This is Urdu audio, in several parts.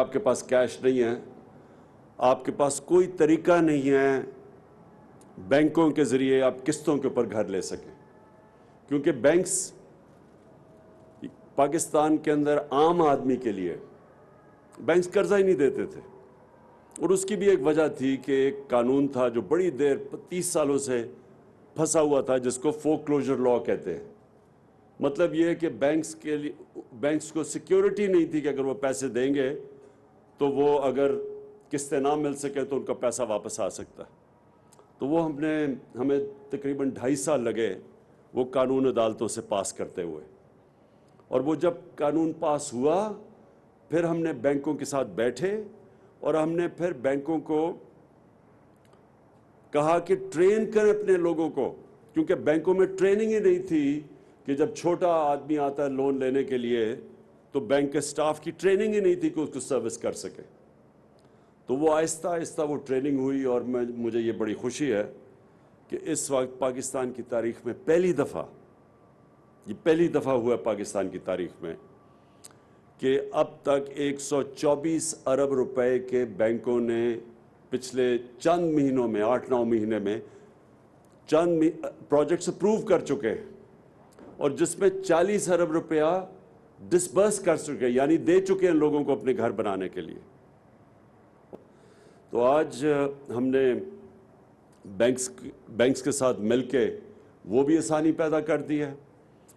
آپ کے پاس کیش نہیں ہے، آپ کے پاس کوئی طریقہ نہیں ہے بینکوں کے ذریعے آپ قسطوں کے اوپر گھر لے سکیں، کیونکہ بینکس پاکستان کے اندر عام آدمی کے لیے بینکس قرضہ ہی نہیں دیتے تھے۔ اور اس کی بھی ایک وجہ تھی کہ ایک قانون تھا جو بڑی دیر 30 سالوں سے پھنسا ہوا تھا، جس کو فور کلوجر لا کہتے ہیں۔ مطلب یہ ہے کہ بینکس کو سیکیورٹی نہیں تھی کہ اگر وہ پیسے دیں گے تو وہ اگر قسطیں نہ مل سکے تو ان کا پیسہ واپس آ سکتا ہے۔ تو وہ ہمیں تقریباً 2.5 سال لگے وہ قانون عدالتوں سے پاس کرتے ہوئے، اور وہ جب قانون پاس ہوا پھر ہم نے بینکوں کے ساتھ بیٹھے اور ہم نے پھر بینکوں کو کہا کہ ٹرین کریں اپنے لوگوں کو، کیونکہ بینکوں میں ٹریننگ ہی نہیں تھی کہ جب چھوٹا آدمی آتا ہے لون لینے کے لیے تو بینک کے سٹاف کی ٹریننگ ہی نہیں تھی کہ اس کو سروس کر سکے۔ تو وہ آہستہ آہستہ وہ ٹریننگ ہوئی، اور مجھے یہ بڑی خوشی ہے کہ اس وقت پاکستان کی تاریخ میں پہلی دفعہ ہوا ہے پاکستان کی تاریخ میں کہ اب تک 124 ارب روپے کے بینکوں نے پچھلے چند مہینوں میں 8-9 مہینے میں چند پروجیکٹس اپروو کر چکے ہیں، اور جس میں 40 ارب روپیہ ڈسبرس کر چکے، یعنی دے چکے ہیں لوگوں کو اپنے گھر بنانے کے لیے۔ تو آج ہم نے بینکس کے ساتھ مل کے وہ بھی آسانی پیدا کر دی ہے،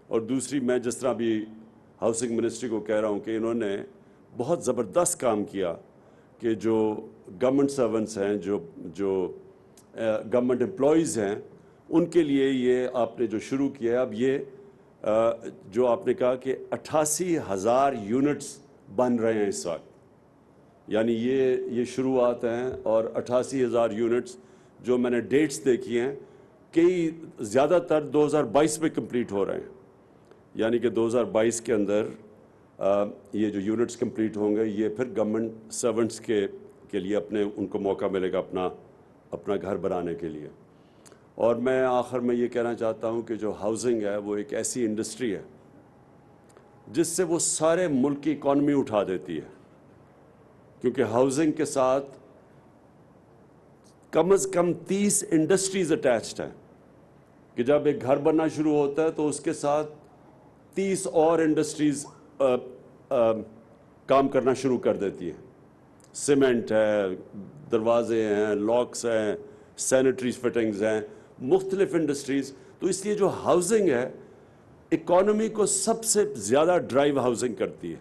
اور دوسری میں جس طرح بھی ہاؤسنگ منسٹری کو کہہ رہا ہوں کہ انہوں نے بہت زبردست کام کیا کہ جو گورنمنٹ سرونٹس ہیں، جو گورنمنٹ امپلائیز ہیں، ان کے لیے یہ آپ نے جو شروع کیا ہے، اب یہ جو آپ نے کہا کہ 88,000 یونٹس بن رہے ہیں اس وقت، یعنی یہ شروعات ہیں، اور 88,000 یونٹس جو میں نے ڈیٹس دیکھی ہیں، کئی زیادہ تر 2022 میں کمپلیٹ ہو رہے ہیں، یعنی کہ 2022 کے اندر یہ جو یونٹس کمپلیٹ ہوں گے، یہ پھر گورنمنٹ سرونٹس کے لیے ان کو موقع ملے گا اپنا گھر بنانے کے لیے۔ اور میں آخر میں یہ کہنا چاہتا ہوں کہ جو ہاؤسنگ ہے وہ ایک ایسی انڈسٹری ہے جس سے وہ سارے ملک کی اکانومی اٹھا دیتی ہے، کیونکہ ہاؤسنگ کے ساتھ کم از کم 30 انڈسٹریز اٹیچڈ ہیں، کہ جب ایک گھر بننا شروع ہوتا ہے تو اس کے ساتھ 30 اور انڈسٹریز کام کرنا شروع کر دیتی ہیں۔ سیمنٹ ہے، دروازے ہیں، لاکس ہیں، سینیٹری فٹنگز ہیں، مختلف انڈسٹریز۔ تو اس لیے جو ہاؤسنگ ہے اکانومی کو سب سے زیادہ ڈرائیو ہاؤسنگ کرتی ہے،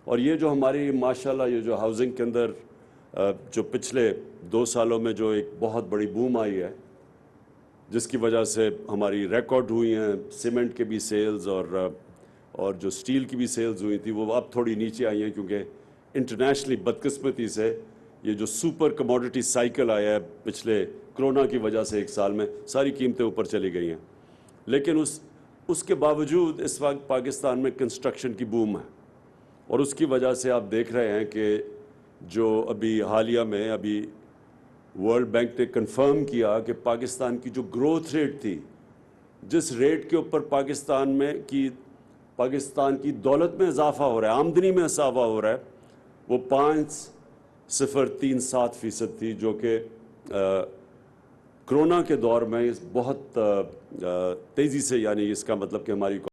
اور یہ جو ہماری ماشاءاللہ یہ جو ہاؤسنگ کے اندر جو پچھلے 2 سالوں میں جو ایک بہت بڑی بوم آئی ہے، جس کی وجہ سے ہماری ریکارڈ ہوئی ہیں سیمنٹ کے بھی سیلز اور جو سٹیل کی بھی سیلز ہوئی تھی، وہ اب تھوڑی نیچے آئی ہیں، کیونکہ انٹرنیشنلی بدقسمتی سے یہ جو سپر کموڈٹی سائیکل آیا ہے پچھلے کرونا کی وجہ سے 1 سال میں، ساری قیمتیں اوپر چلی گئی ہیں۔ لیکن اس کے باوجود اس وقت پاکستان میں کنسٹرکشن کی بوم ہے، اور اس کی وجہ سے آپ دیکھ رہے ہیں کہ جو ابھی حالیہ میں ورلڈ بینک نے کنفرم کیا کہ پاکستان کی جو گروتھ ریٹ تھی، جس ریٹ کے اوپر پاکستان کی دولت میں اضافہ ہو رہا ہے، آمدنی میں اضافہ ہو رہا ہے، وہ 5.037% تھی، جو کہ کرونا کے دور میں بہت تیزی سے، یعنی اس کا مطلب کہ ہماری